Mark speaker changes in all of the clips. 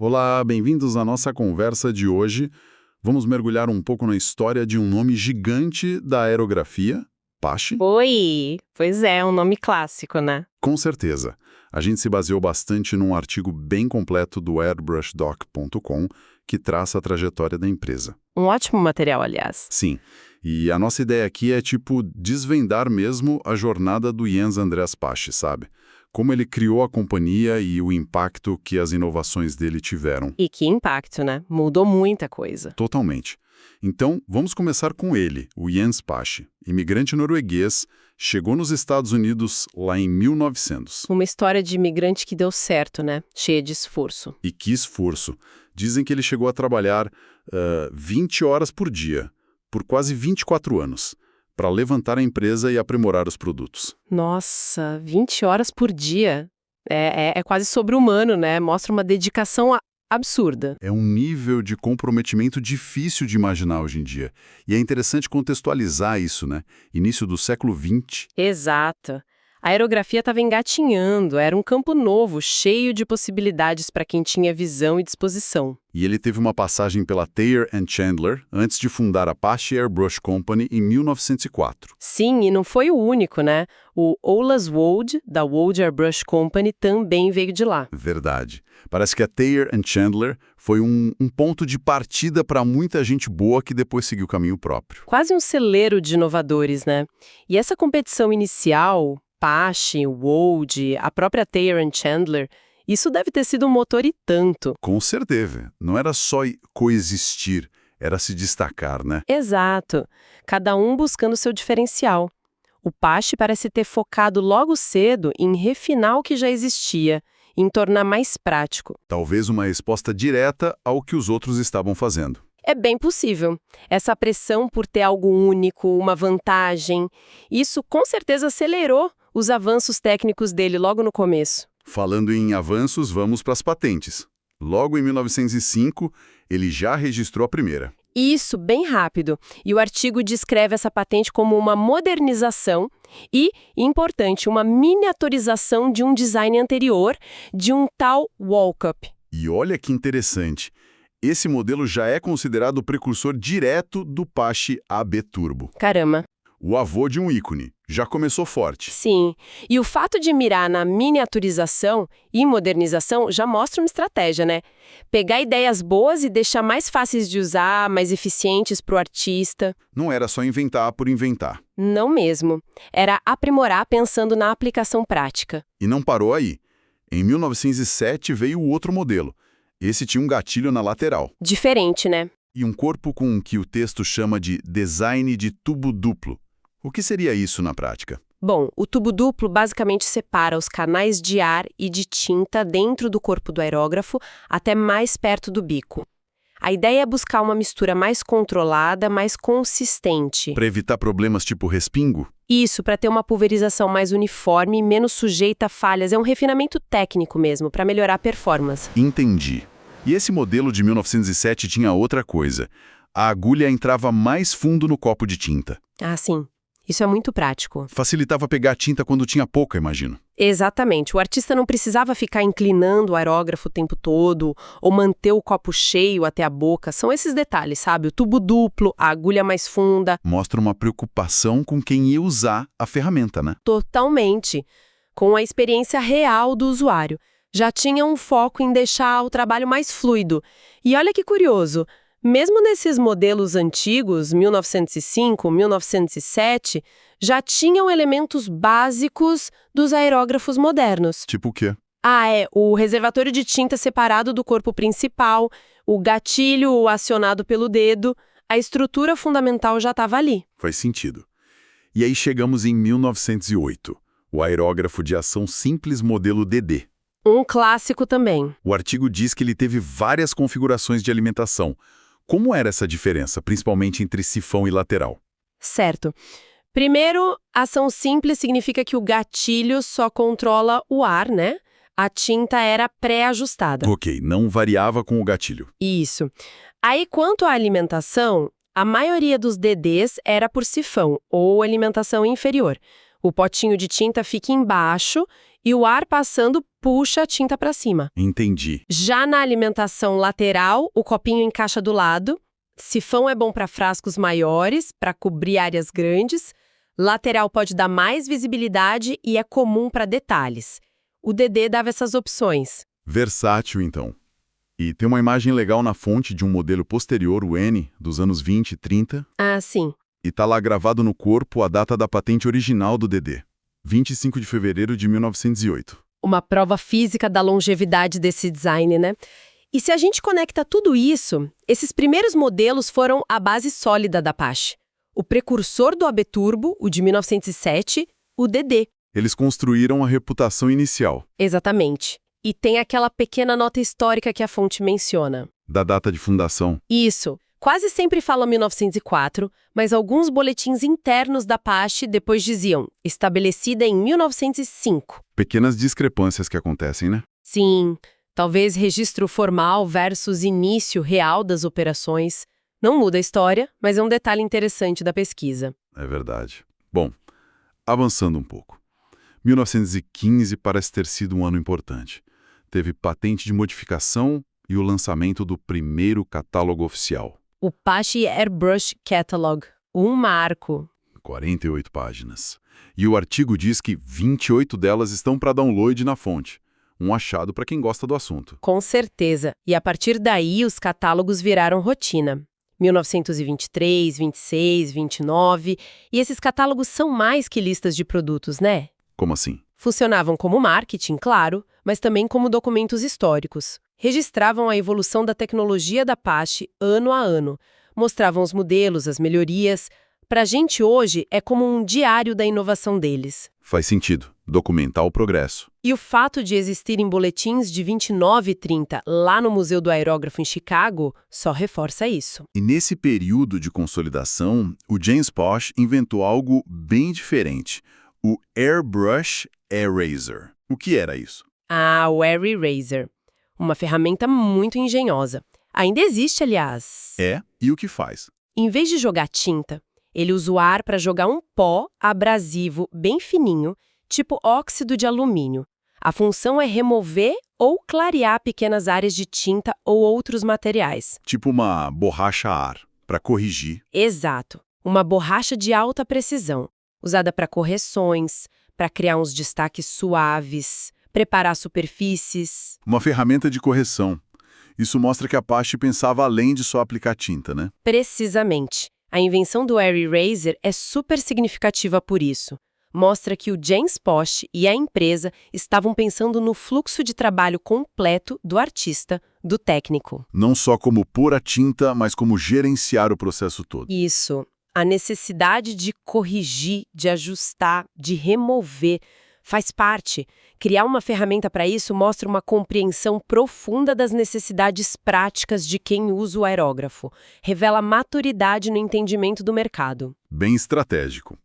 Speaker 1: Olá, bem-vindos à nossa conversa de hoje. Vamos mergulhar um pouco na história de um nome gigante da aerografia, Pache.
Speaker 2: Oi! Pois é, um nome clássico, né?
Speaker 1: Com certeza. A gente se baseou bastante num artigo bem completo do airbrushdoc.com que traça a trajetória da empresa.
Speaker 2: Um ótimo material, aliás.
Speaker 1: Sim, e a nossa ideia aqui é, desvendar mesmo a jornada do Jens Andreas Pache, sabe? Como ele criou a companhia e o impacto que as inovações dele tiveram.
Speaker 2: E que impacto, né? Mudou muita coisa.
Speaker 1: Totalmente. Então, vamos começar com ele, o Jens Pache, imigrante norueguês, chegou nos Estados Unidos lá em 1900.
Speaker 2: Uma história de imigrante que deu certo, né? Cheia de esforço.
Speaker 1: E que esforço! Dizem que ele chegou a trabalhar 20 horas por dia, por quase 24 anos, para levantar a empresa e aprimorar os produtos.
Speaker 2: Nossa, 20 horas por dia. É quase sobre-humano, né? Mostra uma dedicação absurda.
Speaker 1: É um nível de comprometimento difícil de imaginar hoje em dia. E é interessante contextualizar isso, né? Início do século XX.
Speaker 2: Exato. A aerografia estava engatinhando, era um campo novo, cheio de possibilidades para quem tinha visão e disposição.
Speaker 1: E ele teve uma passagem pela Thayer Chandler antes de fundar a Pache Airbrush Company em 1904.
Speaker 2: Sim, e não foi o único, né? O Olaus Wold, da Wold Airbrush Company, também veio de lá.
Speaker 1: Verdade. Parece que a Thayer Chandler foi um ponto de partida para muita gente boa que depois seguiu o caminho próprio.
Speaker 2: Quase um celeiro de inovadores, né? E essa competição inicial, Pache, Wold, a própria Thayer Chandler, isso deve ter sido um motor e tanto.
Speaker 1: Com certeza. Não era só coexistir, era se destacar, né?
Speaker 2: Exato. Cada um buscando seu diferencial. O Pache parece ter focado logo cedo em refinar o que já existia, em tornar mais prático.
Speaker 1: Talvez uma resposta direta ao que os outros estavam fazendo.
Speaker 2: É bem possível. Essa pressão por ter algo único, uma vantagem, isso com certeza acelerou os avanços técnicos dele logo no começo.
Speaker 1: Falando em avanços, vamos para as patentes. Logo em 1905, ele já registrou a primeira.
Speaker 2: Isso, bem rápido. E o artigo descreve essa patente como uma modernização e, importante, uma miniaturização de um design anterior, de um tal Walkup.
Speaker 1: E olha que interessante. Esse modelo já é considerado o precursor direto do Pache AB Turbo.
Speaker 2: Caramba.
Speaker 1: O avô de um ícone. Já começou forte.
Speaker 2: Sim. E o fato de mirar na miniaturização e modernização já mostra uma estratégia, né? Pegar ideias boas e deixar mais fáceis de usar, mais eficientes para o artista.
Speaker 1: Não era só inventar por inventar.
Speaker 2: Não mesmo. Era aprimorar pensando na aplicação prática.
Speaker 1: E não parou aí. Em 1907 veio o outro modelo. Esse tinha um gatilho na lateral.
Speaker 2: Diferente, né?
Speaker 1: E um corpo com o que o texto chama de design de tubo duplo. O que seria isso na prática?
Speaker 2: Bom, o tubo duplo basicamente separa os canais de ar e de tinta dentro do corpo do aerógrafo até mais perto do bico. A ideia é buscar uma mistura mais controlada, mais consistente.
Speaker 1: Para evitar problemas tipo respingo?
Speaker 2: Isso, para ter uma pulverização mais uniforme e menos sujeita a falhas. É um refinamento técnico mesmo, para melhorar a performance.
Speaker 1: Entendi. E esse modelo de 1907 tinha outra coisa. A agulha entrava mais fundo no copo de tinta.
Speaker 2: Ah, sim. Isso é muito prático.
Speaker 1: Facilitava pegar tinta quando tinha pouca, imagino.
Speaker 2: Exatamente. O artista não precisava ficar inclinando o aerógrafo o tempo todo ou manter o copo cheio até a boca. São esses detalhes, sabe? O tubo duplo, a agulha mais funda.
Speaker 1: Mostra uma preocupação com quem ia usar a ferramenta, né?
Speaker 2: Totalmente. Com a experiência real do usuário. Já tinha um foco em deixar o trabalho mais fluido. E olha que curioso. Mesmo nesses modelos antigos, 1905, 1907, já tinham elementos básicos dos aerógrafos modernos.
Speaker 1: Tipo o quê?
Speaker 2: O reservatório de tinta separado do corpo principal, o gatilho acionado pelo dedo, a estrutura fundamental já estava ali.
Speaker 1: Faz sentido. E aí chegamos em 1908, o aerógrafo de ação simples modelo DD.
Speaker 2: Um clássico também.
Speaker 1: O artigo diz que ele teve várias configurações de alimentação. Como era essa diferença, principalmente entre sifão e lateral?
Speaker 2: Certo. Primeiro, ação simples significa que o gatilho só controla o ar, né? A tinta era pré-ajustada.
Speaker 1: Ok, não variava com o gatilho.
Speaker 2: Isso. Aí, quanto à alimentação, a maioria dos DDs era por sifão, ou alimentação inferior. O potinho de tinta fica embaixo e o ar passando puxa a tinta para cima.
Speaker 1: Entendi.
Speaker 2: Já na alimentação lateral, o copinho encaixa do lado. Sifão é bom para frascos maiores, para cobrir áreas grandes. Lateral pode dar mais visibilidade e é comum para detalhes. O DD dava essas opções.
Speaker 1: Versátil, então. E tem uma imagem legal na fonte de um modelo posterior, o N, dos anos 20 e 30.
Speaker 2: Ah, sim.
Speaker 1: E tá lá gravado no corpo a data da patente original do DD, 25 de fevereiro de 1908.
Speaker 2: Uma prova física da longevidade desse design, né? E se a gente conecta tudo isso, esses primeiros modelos foram a base sólida da Apache. O precursor do AB Turbo, o de 1907, o DD.
Speaker 1: Eles construíram a reputação inicial.
Speaker 2: Exatamente. E tem aquela pequena nota histórica que a fonte menciona.
Speaker 1: Da data de fundação.
Speaker 2: Isso. Quase sempre fala 1904, mas alguns boletins internos da Apache depois diziam estabelecida em 1905.
Speaker 1: Pequenas discrepâncias que acontecem, né?
Speaker 2: Sim, talvez registro formal versus início real das operações. Não muda a história, mas é um detalhe interessante da pesquisa.
Speaker 1: É verdade. Bom, avançando um pouco. 1915 parece ter sido um ano importante. Teve patente de modificação e o lançamento do primeiro catálogo oficial.
Speaker 2: O Apache Airbrush Catalog, um marco.
Speaker 1: 48 páginas. E o artigo diz que 28 delas estão para download na fonte. Um achado para quem gosta do assunto.
Speaker 2: Com certeza. E a partir daí, os catálogos viraram rotina. 1923, 26, 29. E esses catálogos são mais que listas de produtos, né?
Speaker 1: Como assim?
Speaker 2: Funcionavam como marketing, claro, mas também como documentos históricos. Registravam a evolução da tecnologia da Apache ano a ano. Mostravam os modelos, as melhorias. Pra gente hoje, é como um diário da inovação deles.
Speaker 1: Faz sentido. Documentar o progresso.
Speaker 2: E o fato de existirem boletins de 29 e 30 lá no Museu do Aerógrafo em Chicago só reforça isso.
Speaker 1: E nesse período de consolidação, o James Posh inventou algo bem diferente. O Airbrush Eraser. O que era isso?
Speaker 2: Ah, o Air Eraser. Uma ferramenta muito engenhosa. Ainda existe, aliás.
Speaker 1: É, e o que faz?
Speaker 2: Em vez de jogar tinta, ele usa o ar para jogar um pó abrasivo bem fininho, tipo óxido de alumínio. A função é remover ou clarear pequenas áreas de tinta ou outros materiais.
Speaker 1: Tipo uma borracha a ar, para corrigir.
Speaker 2: Exato. Uma borracha de alta precisão, usada para correções, para criar uns destaques suaves, preparar superfícies.
Speaker 1: Uma ferramenta de correção. Isso mostra que a Apache pensava além de só aplicar tinta, né?
Speaker 2: Precisamente. A invenção do Air Eraser é super significativa por isso. Mostra que o James Posh e a empresa estavam pensando no fluxo de trabalho completo do artista, do técnico.
Speaker 1: Não só como pôr a tinta, mas como gerenciar o processo todo.
Speaker 2: Isso. A necessidade de corrigir, de ajustar, de remover, faz parte. Criar uma ferramenta para isso mostra uma compreensão profunda das necessidades práticas de quem usa o aerógrafo. Revela maturidade no entendimento do mercado.
Speaker 1: Bem estratégico.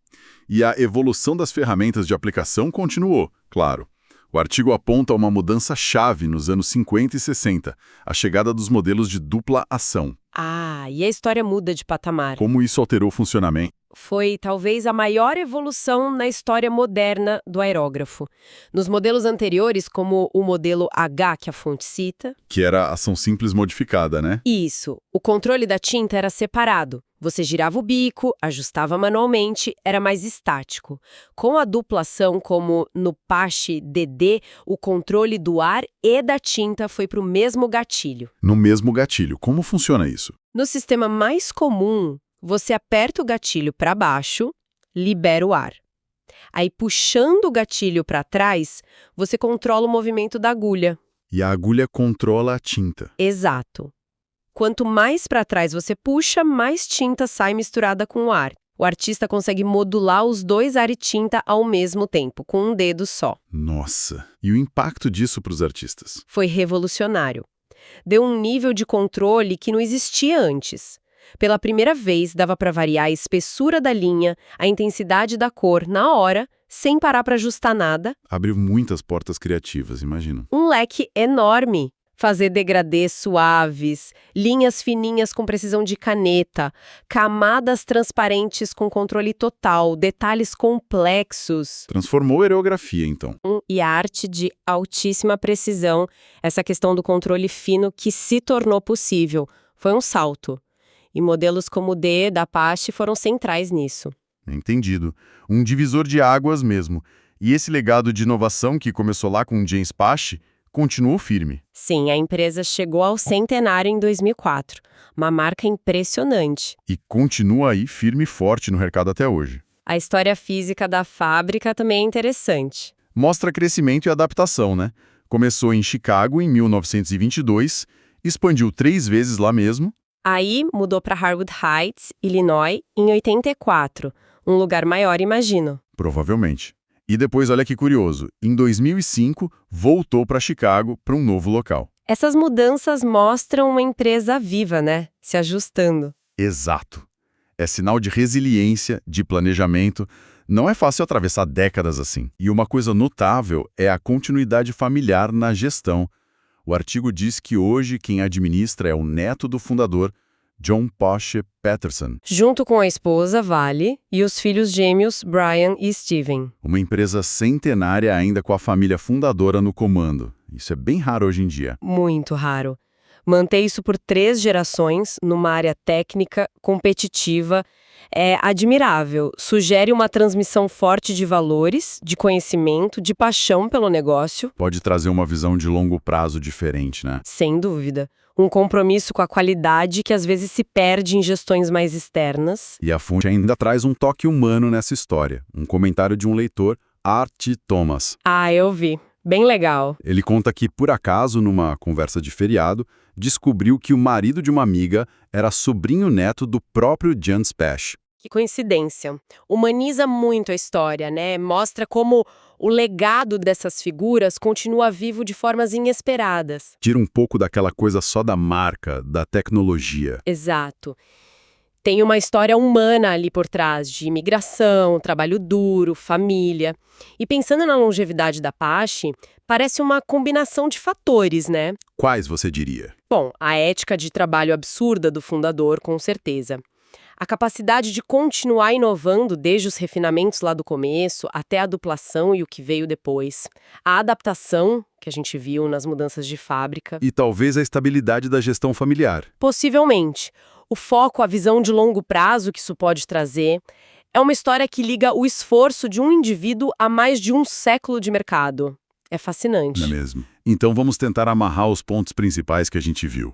Speaker 1: E a evolução das ferramentas de aplicação continuou, claro. O artigo aponta uma mudança-chave nos anos 50 e 60, a chegada dos modelos de dupla ação.
Speaker 2: Ah, e a história muda de patamar.
Speaker 1: Como isso alterou o funcionamento?
Speaker 2: Foi talvez a maior evolução na história moderna do aerógrafo. Nos modelos anteriores, como o modelo H que a fonte cita...
Speaker 1: Que era ação simples modificada, né?
Speaker 2: Isso. O controle da tinta era separado. Você girava o bico, ajustava manualmente, era mais estático. Com a dupla ação, como no Apache DD, o controle do ar e da tinta foi para o mesmo gatilho.
Speaker 1: No mesmo gatilho. Como funciona isso?
Speaker 2: No sistema mais comum, você aperta o gatilho para baixo, libera o ar. Aí, puxando o gatilho para trás, você controla o movimento da agulha.
Speaker 1: E a agulha controla a tinta.
Speaker 2: Exato. Quanto mais para trás você puxa, mais tinta sai misturada com o ar. O artista consegue modular os dois ar e tinta ao mesmo tempo, com um dedo só.
Speaker 1: Nossa! E o impacto disso para os artistas?
Speaker 2: Foi revolucionário. Deu um nível de controle que não existia antes. Pela primeira vez, dava para variar a espessura da linha, a intensidade da cor, na hora, sem parar para ajustar nada.
Speaker 1: Abriu muitas portas criativas, imagino.
Speaker 2: Um leque enorme. Fazer degradês suaves, linhas fininhas com precisão de caneta, camadas transparentes com controle total, detalhes complexos.
Speaker 1: Transformou a aerografia, então.
Speaker 2: E arte de altíssima precisão, essa questão do controle fino que se tornou possível. Foi um salto. E modelos como o D da Apache foram centrais nisso.
Speaker 3: Entendido. Um divisor de águas mesmo. E esse legado de inovação que começou lá com o James Pache continuou firme.
Speaker 2: Sim, a empresa chegou ao centenário em 2004. Uma marca impressionante.
Speaker 3: E continua aí firme e forte no mercado até hoje.
Speaker 2: A história física da fábrica também é interessante.
Speaker 3: Mostra crescimento e adaptação, né? Começou em Chicago em 1922, expandiu 3 vezes lá mesmo.
Speaker 2: Aí mudou para Harwood Heights, Illinois, em 84. Um lugar maior, imagino.
Speaker 3: Provavelmente. E depois, olha que curioso, em 2005, voltou para Chicago para um novo local.
Speaker 2: Essas mudanças mostram uma empresa viva, né? Se ajustando.
Speaker 3: Exato. É sinal de resiliência, de planejamento. Não é fácil atravessar décadas assim. E uma coisa notável é a continuidade familiar na gestão. O artigo diz que hoje quem administra é o neto do fundador, John Pache Patterson.
Speaker 2: Junto com a esposa, Vale, e os filhos gêmeos, Brian e Steven.
Speaker 3: Uma empresa centenária ainda com a família fundadora no comando. Isso é bem raro hoje em dia.
Speaker 2: Muito raro. Manter isso por 3 gerações, numa área técnica, competitiva, é admirável. Sugere uma transmissão forte de valores, de conhecimento, de paixão pelo negócio.
Speaker 3: Pode trazer uma visão de longo prazo diferente, né?
Speaker 2: Sem dúvida. Um compromisso com a qualidade que às vezes se perde em gestões mais externas.
Speaker 1: E a fonte ainda traz um toque humano nessa história. Um comentário de um leitor, Art Thomas.
Speaker 2: Ah, eu vi. Bem legal.
Speaker 1: Ele conta que, por acaso, numa conversa de feriado, descobriu que o marido de uma amiga era sobrinho-neto do próprio James Pache.
Speaker 2: Que coincidência. Humaniza muito a história, né? Mostra como o legado dessas figuras continua vivo de formas inesperadas.
Speaker 1: Tira um pouco daquela coisa só da marca, da tecnologia.
Speaker 2: Exato. Tem uma história humana ali por trás, de imigração, trabalho duro, família. E pensando na longevidade da Apache, parece uma combinação de fatores, né?
Speaker 1: Quais você diria?
Speaker 2: Bom, a ética de trabalho absurda do fundador, com certeza. A capacidade de continuar inovando desde os refinamentos lá do começo até a duplação e o que veio depois. A adaptação, que a gente viu nas mudanças de fábrica.
Speaker 1: E talvez a estabilidade da gestão familiar.
Speaker 2: Possivelmente. O foco, a visão de longo prazo que isso pode trazer. É uma história que liga o esforço de um indivíduo a mais de um século de mercado. É fascinante.
Speaker 1: Não é mesmo? Então vamos tentar amarrar os pontos principais que a gente viu.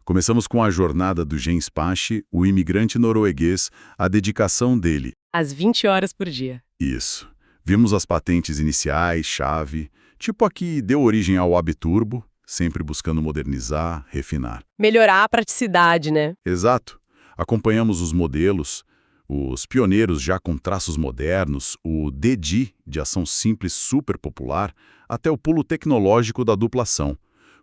Speaker 1: Começamos com a jornada do James Pache, o imigrante norueguês, a dedicação dele.
Speaker 2: Às 20 horas por dia.
Speaker 1: Isso. Vimos as patentes iniciais, chave, tipo a que deu origem ao Abturbo, sempre buscando modernizar, refinar.
Speaker 2: Melhorar a praticidade, né?
Speaker 1: Exato. Acompanhamos os modelos, os pioneiros já com traços modernos, o DD, de ação simples super popular, até o pulo tecnológico da duplação,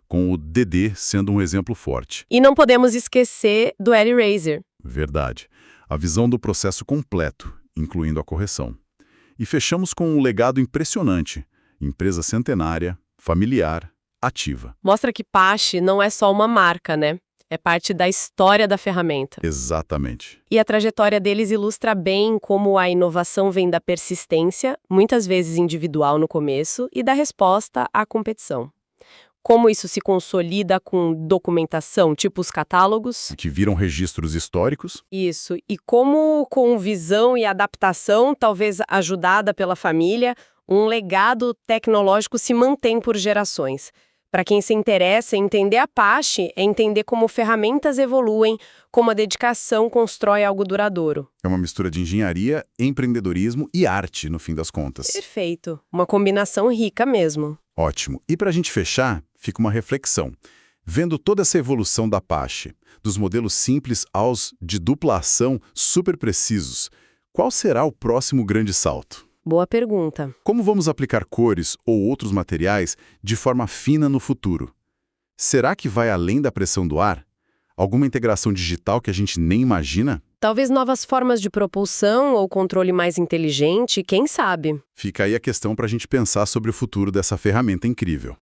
Speaker 1: com o DD sendo um exemplo forte.
Speaker 2: E não podemos esquecer do L-Razor.
Speaker 1: Verdade. A visão do processo completo, incluindo a correção. E fechamos com um legado impressionante. Empresa centenária, familiar, ativa.
Speaker 2: Mostra que Pache não é só uma marca, né? É parte da história da ferramenta.
Speaker 1: Exatamente.
Speaker 2: E a trajetória deles ilustra bem como a inovação vem da persistência, muitas vezes individual no começo, e da resposta à competição. Como isso se consolida com documentação, tipo os catálogos.
Speaker 1: Que viram registros históricos.
Speaker 2: Isso. E como, com visão e adaptação, talvez ajudada pela família, um legado tecnológico se mantém por gerações. Para quem se interessa em entender a Apache, é entender como ferramentas evoluem, como a dedicação constrói algo duradouro.
Speaker 1: É uma mistura de engenharia, empreendedorismo e arte, no fim das contas.
Speaker 2: Perfeito. Uma combinação rica mesmo.
Speaker 1: Ótimo. E para a gente fechar, fica uma reflexão. Vendo toda essa evolução da Apache, dos modelos simples aos de dupla ação super precisos, qual será o próximo grande salto?
Speaker 2: Boa pergunta.
Speaker 1: Como vamos aplicar cores ou outros materiais de forma fina no futuro? Será que vai além da pressão do ar? Alguma integração digital que a gente nem imagina?
Speaker 2: Talvez novas formas de propulsão ou controle mais inteligente, quem sabe?
Speaker 1: Fica aí a questão para a gente pensar sobre o futuro dessa ferramenta incrível.